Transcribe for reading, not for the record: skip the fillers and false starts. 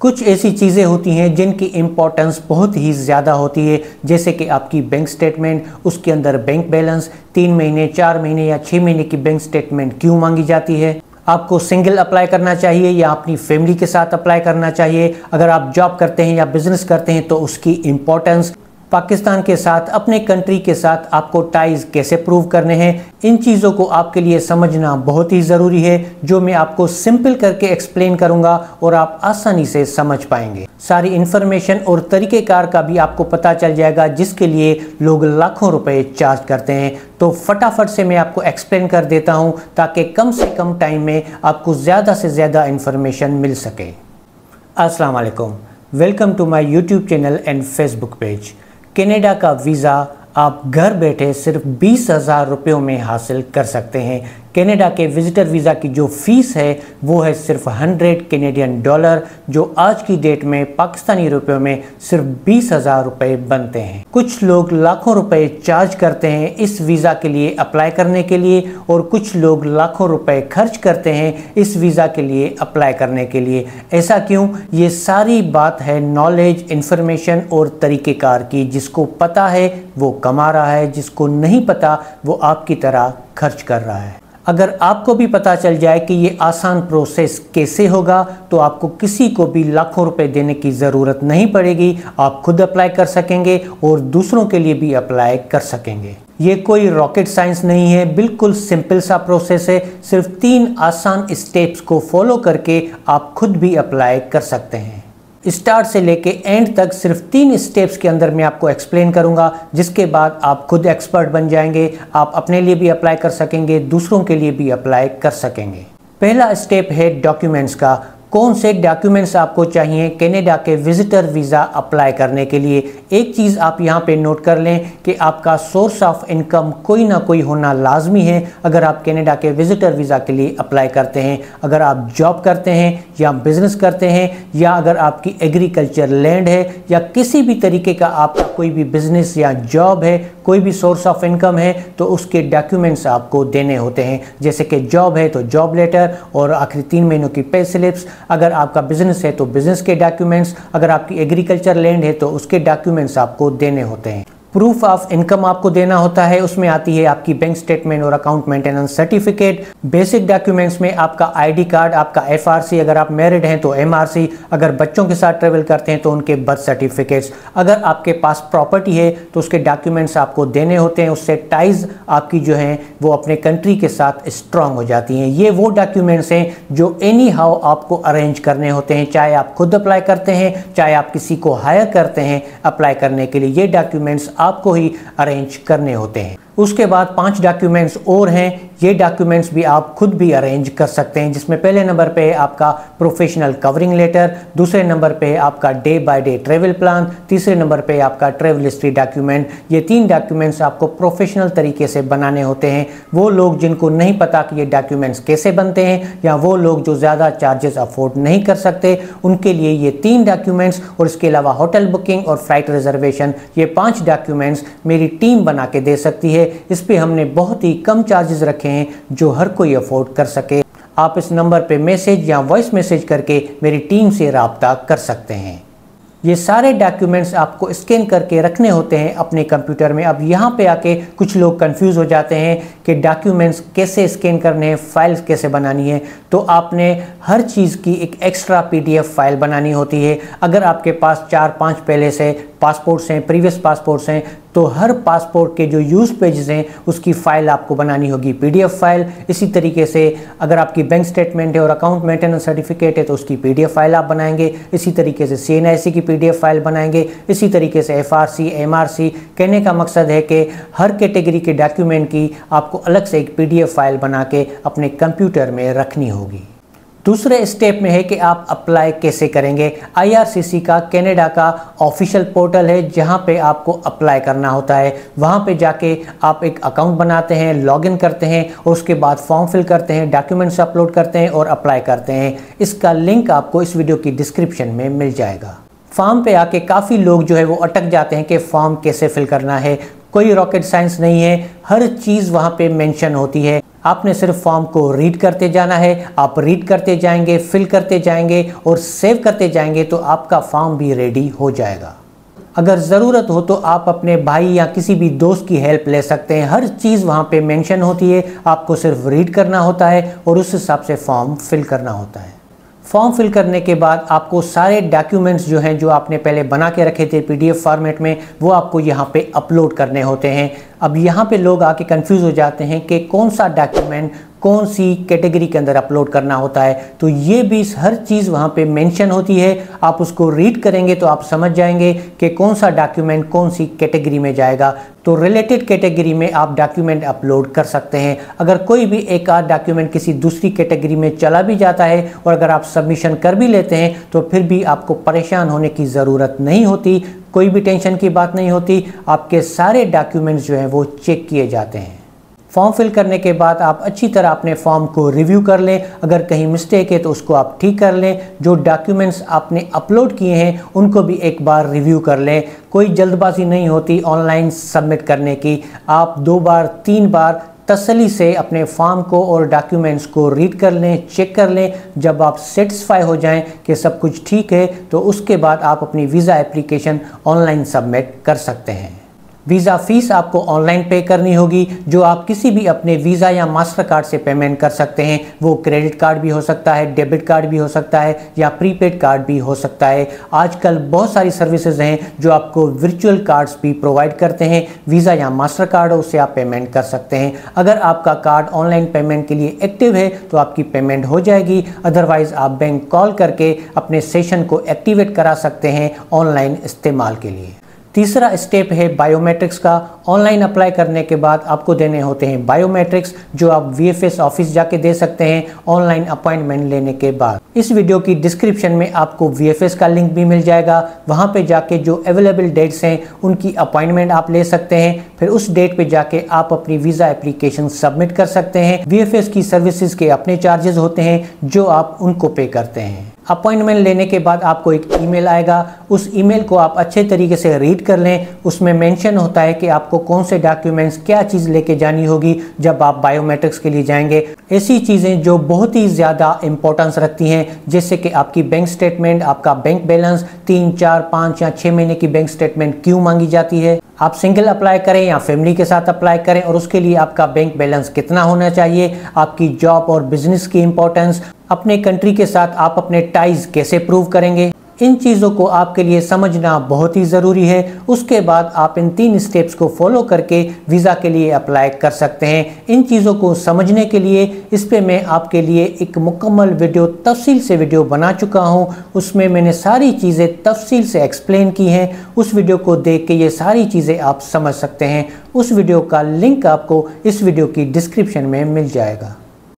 कुछ ऐसी चीज़ें होती हैं जिनकी इम्पोर्टेंस बहुत ही ज़्यादा होती है, जैसे कि आपकी बैंक स्टेटमेंट, उसके अंदर बैंक बैलेंस, 3 महीने, 4 महीने या 6 महीने की बैंक स्टेटमेंट क्यों मांगी जाती है, आपको सिंगल अप्लाई करना चाहिए या अपनी फैमिली के साथ अप्लाई करना चाहिए, अगर आप जॉब करते हैं या बिजनेस करते हैं तो उसकी इम्पोर्टेंस, पाकिस्तान के साथ, अपने कंट्री के साथ आपको टाइज कैसे प्रूव करने हैं, इन चीज़ों को आपके लिए समझना बहुत ही ज़रूरी है, जो मैं आपको सिंपल करके एक्सप्लेन करूंगा और आप आसानी से समझ पाएंगे। सारी इन्फॉर्मेशन और तरीक़ेकार का भी आपको पता चल जाएगा, जिसके लिए लोग लाखों रुपए चार्ज करते हैं। तो फटाफट से मैं आपको एक्सप्लेन कर देता हूं ताकि कम से कम टाइम में आपको ज़्यादा से ज़्यादा इन्फॉर्मेशन मिल सके। अस्सलाम वालेकुम, welcome to my YouTube channel and Facebook page. Canada का वीज़ा आप घर बैठे सिर्फ 20,000 रुपयों में हासिल कर सकते हैं। कनाडा के विजिटर वीज़ा की जो फ़ीस है वो है सिर्फ 100 कैनेडियन डॉलर, जो आज की डेट में पाकिस्तानी रुपयों में सिर्फ 20,000 रुपये बनते हैं। कुछ लोग लाखों रुपए चार्ज करते हैं इस वीज़ा के लिए अप्लाई करने के लिए, और कुछ लोग लाखों रुपए खर्च करते हैं इस वीज़ा के लिए अप्लाई करने के लिए। ऐसा क्यों? ये सारी बात है नॉलेज, इन्फॉर्मेशन और तरीक़ेकार की। जिसको पता है वो कमा रहा है, जिसको नहीं पता वो आपकी तरह खर्च कर रहा है। अगर आपको भी पता चल जाए कि ये आसान प्रोसेस कैसे होगा, तो आपको किसी को भी लाखों रुपए देने की ज़रूरत नहीं पड़ेगी। आप खुद अप्लाई कर सकेंगे और दूसरों के लिए भी अप्लाई कर सकेंगे। ये कोई रॉकेट साइंस नहीं है, बिल्कुल सिंपल सा प्रोसेस है। सिर्फ 3 आसान स्टेप्स को फॉलो करके आप खुद भी अप्लाई कर सकते हैं। स्टार्ट से लेके एंड तक सिर्फ 3 स्टेप्स के अंदर मैं आपको एक्सप्लेन करूंगा, जिसके बाद आप खुद एक्सपर्ट बन जाएंगे। आप अपने लिए भी अप्लाई कर सकेंगे, दूसरों के लिए भी अप्लाई कर सकेंगे। पहला स्टेप है डॉक्यूमेंट्स का। कौन से डॉक्यूमेंट्स आपको चाहिए कनाडा के विजिटर वीज़ा अप्लाई करने के लिए? एक चीज़ आप यहाँ पे नोट कर लें कि आपका सोर्स ऑफ इनकम कोई ना कोई होना लाजमी है अगर आप कनाडा के विजिटर वीज़ा के लिए अप्लाई करते हैं। अगर आप जॉब करते हैं या बिजनेस करते हैं, या अगर आपकी एग्रीकल्चर लैंड है, या किसी भी तरीके का आपका कोई भी बिजनेस या जॉब है, कोई भी सोर्स ऑफ इनकम है, तो उसके डॉक्यूमेंट्स आपको देने होते हैं। जैसे कि जॉब है तो जॉब लेटर और आखिरी 3 महीनों की पे स्लिप्स। अगर आपका बिजनेस है तो बिजनेस के डॉक्यूमेंट्स, अगर आपकी एग्रीकल्चर लैंड है तो उसके डॉक्यूमेंट्स आपको देने होते हैं। प्रूफ ऑफ इनकम आपको देना होता है, उसमें आती है आपकी बैंक स्टेटमेंट और account maintenance certificate. Basic documents में आपका आईडी कार्ड, आपका एफआरसी, अगर आप मैरिड हैं तो एमआरसी, अगर बच्चों के साथ ट्रेवल करते हैं तो उनके बर्थ सर्टिफिकेट्स। अगर आपके पास प्रॉपर्टी है तो उसके डॉक्यूमेंट्स आपको देने होते हैं। उससे टाइज आपकी जो हैं वो अपने कंट्री के साथ स्ट्रांग हो जाती हैं। ये वो डॉक्यूमेंट्स हैं जो एनी हाउ आपको अरेंज करने होते हैं, चाहे आप खुद अप्लाई करते हैं, चाहे आप किसी को हायर करते हैं अप्लाई करने के लिए। ये डॉक्यूमेंट्स आपको ही अरेंज करने होते हैं। उसके बाद 5 डॉक्यूमेंट्स और हैं। ये डॉक्यूमेंट्स भी आप खुद भी अरेंज कर सकते हैं, जिसमें पहले नंबर पे है आपका प्रोफेशनल कवरिंग लेटर, दूसरे नंबर पे है आपका day by day travel plan, तीसरे नंबर पे आपका ट्रेवल हिस्ट्री डॉक्यूमेंट। ये 3 डॉक्यूमेंट्स आपको प्रोफेशनल तरीके से बनाने होते हैं। वो लोग जिनको नहीं पता कि ये डॉक्यूमेंट्स कैसे बनते हैं, या वो लोग जो ज़्यादा चार्जेस अफोर्ड नहीं कर सकते, उनके लिए ये 3 डॉक्यूमेंट्स और इसके अलावा होटल बुकिंग और फ्लाइट रिजर्वेशन, ये 5 डॉक्यूमेंट्स मेरी टीम बना के दे सकती है। इस पे हमने बहुत ही कम चार्जेस रखे हैं जो हर कोई अफोर्ड कर सके। आप इस नंबर पे मैसेज या वॉइस मैसेज करके मेरी टीम से राब्ता कर सकते हैं। ये सारे डॉक्यूमेंट्स आपको स्कैन करके रखने होते हैं अपने कंप्यूटर में। अब यहाँ पे आके कुछ लोग कंफ्यूज हो जाते हैं कि डॉक्यूमेंट्स कैसे स्कैन करने हैं, फाइल्स कैसे बनानी है। तो आपने हर चीज़ की एक एक्स्ट्रा पीडीएफ फाइल बनानी होती है। अगर आपके पास 4-5 पहले से पासपोर्ट्स हैं, प्रीवियस पासपोर्ट्स हैं, तो हर पासपोर्ट के जो यूज़ पेजेस हैं उसकी फ़ाइल आपको बनानी होगी पीडीएफ फाइल। इसी तरीके से अगर आपकी बैंक स्टेटमेंट है और अकाउंट मेंटेनेंस सर्टिफिकेट है तो उसकी पीडीएफ फाइल आप बनाएंगे। इसी तरीके से सीएनआईसी की पीडीएफ फाइल बनाएंगे। इसी तरीके से एफआरसी, एमआरसी। कहने का मकसद है कि हर कैटेगरी के डॉक्यूमेंट की आपको अलग से एक पीडीएफ फाइल बना के अपने कंप्यूटर में रखनी होगी। दूसरे स्टेप में है कि आप अप्लाई कैसे करेंगे। आईआरसीसी का कनाडा का ऑफिशियल पोर्टल है जहां पे आपको अप्लाई करना होता है। वहां पे जाके आप एक अकाउंट बनाते हैं, लॉगिन करते हैं और उसके बाद फॉर्म फिल करते हैं, डॉक्यूमेंट्स अपलोड करते हैं और अप्लाई करते हैं। इसका लिंक आपको इस वीडियो की डिस्क्रिप्शन में मिल जाएगा। फॉर्म पे आके काफ़ी लोग जो है वो अटक जाते हैं कि फॉर्म कैसे फिल करना है। कोई रॉकेट साइंस नहीं है, हर चीज़ वहाँ पे मेंशन होती है। आपने सिर्फ फॉर्म को रीड करते जाना है। आप रीड करते जाएंगे, फिल करते जाएंगे और सेव करते जाएंगे तो आपका फॉर्म भी रेडी हो जाएगा। अगर ज़रूरत हो तो आप अपने भाई या किसी भी दोस्त की हेल्प ले सकते हैं। हर चीज़ वहाँ पे मेंशन होती है, आपको सिर्फ रीड करना होता है और उस हिसाब से फॉर्म फिल करना होता है। फॉर्म फिल करने के बाद आपको सारे डॉक्यूमेंट्स जो हैं, जो आपने पहले बना के रखे थे PDF फॉर्मेट में, वो आपको यहाँ पे अपलोड करने होते हैं। अब यहाँ पे लोग आके कंफ्यूज हो जाते हैं कि कौन सा डॉक्यूमेंट कौन सी कैटेगरी के अंदर अपलोड करना होता है। तो ये भी हर चीज़ वहाँ पे मेंशन होती है। आप उसको रीड करेंगे तो आप समझ जाएंगे कि कौन सा डॉक्यूमेंट कौन सी कैटेगरी में जाएगा। तो रिलेटेड कैटेगरी में आप डॉक्यूमेंट अपलोड कर सकते हैं। अगर कोई भी एक आध डॉक्यूमेंट किसी दूसरी कैटेगरी में चला भी जाता है और अगर आप सबमिशन कर भी लेते हैं तो फिर भी आपको परेशान होने की ज़रूरत नहीं होती, कोई भी टेंशन की बात नहीं होती। आपके सारे डॉक्यूमेंट्स जो हैं वो चेक किए जाते हैं। फॉर्म फिल करने के बाद आप अच्छी तरह अपने फॉर्म को रिव्यू कर लें। अगर कहीं मिस्टेक है तो उसको आप ठीक कर लें। जो डॉक्यूमेंट्स आपने अपलोड किए हैं उनको भी एक बार रिव्यू कर लें। कोई जल्दबाजी नहीं होती ऑनलाइन सबमिट करने की। आप 2 बार 3 बार तसल्ली से अपने फॉर्म को और डॉक्यूमेंट्स को रीड कर लें, चेक कर लें। जब आप सेटिस्फाई हो जाएं कि सब कुछ ठीक है तो उसके बाद आप अपनी वीज़ा एप्लीकेशन ऑनलाइन सबमिट कर सकते हैं। वीज़ा फ़ीस आपको ऑनलाइन पे करनी होगी, जो आप किसी भी अपने वीज़ा या मास्टर कार्ड से पेमेंट कर सकते हैं। वो क्रेडिट कार्ड भी हो सकता है, डेबिट कार्ड भी हो सकता है या प्रीपेड कार्ड भी हो सकता है। आजकल बहुत सारी सर्विसेज हैं जो आपको वर्चुअल कार्ड्स भी प्रोवाइड करते हैं। वीज़ा या मास्टर कार्ड उससे आप पेमेंट कर सकते हैं। अगर आपका कार्ड ऑनलाइन पेमेंट के लिए एक्टिव है तो आपकी पेमेंट हो जाएगी, अदरवाइज़ आप बैंक कॉल करके अपने सेशन को एक्टिवेट करा सकते हैं ऑनलाइन इस्तेमाल के लिए। तीसरा स्टेप है बायोमेट्रिक्स का। ऑनलाइन अप्लाई करने के बाद आपको देने होते हैं बायोमेट्रिक्स, जो आप VFS ऑफिस जाके दे सकते हैं ऑनलाइन अपॉइंटमेंट लेने के बाद। इस वीडियो की डिस्क्रिप्शन में आपको VFS का लिंक भी मिल जाएगा। वहां पे जाके जो अवेलेबल डेट्स हैं उनकी अपॉइंटमेंट आप ले सकते हैं। फिर उस डेट पे जाके आप अपनी वीज़ा एप्लीकेशन सबमिट कर सकते हैं। VFS की सर्विसेज के अपने चार्जेस होते हैं जो आप उनको पे करते हैं। अपॉइंटमेंट लेने के बाद आपको एक ईमेल आएगा। उस ईमेल को आप अच्छे तरीके से रीड कर लें। उसमें मेंशन होता है कि आपको कौन से डॉक्यूमेंट्स, क्या चीज़ लेके जानी होगी जब आप बायोमेट्रिक्स के लिए जाएंगे। ऐसी चीज़ें जो बहुत ही ज़्यादा इंपॉर्टेंस रखती हैं, जैसे कि आपकी बैंक स्टेटमेंट, आपका बैंक बैलेंस, 3, 4, 5 या 6 महीने की बैंक स्टेटमेंट क्यों मांगी जाती है, आप सिंगल अप्लाई करें या फैमिली के साथ अप्लाई करें और उसके लिए आपका बैंक बैलेंस कितना होना चाहिए, आपकी जॉब और बिजनेस की इंपॉर्टेंस, अपने कंट्री के साथ आप अपने टाइज कैसे प्रूव करेंगे। इन चीज़ों को आपके लिए समझना बहुत ही ज़रूरी है। उसके बाद आप इन 3 स्टेप्स को फॉलो करके वीज़ा के लिए अप्लाई कर सकते हैं। इन चीज़ों को समझने के लिए इस पे मैं आपके लिए एक मुकम्मल वीडियो, तफसील से वीडियो बना चुका हूं। उसमें मैंने सारी चीज़ें तफसील से एक्सप्लेन की हैं। उस वीडियो को देख के ये सारी चीज़ें आप समझ सकते हैं। उस वीडियो का लिंक आपको इस वीडियो की डिस्क्रिप्शन में मिल जाएगा।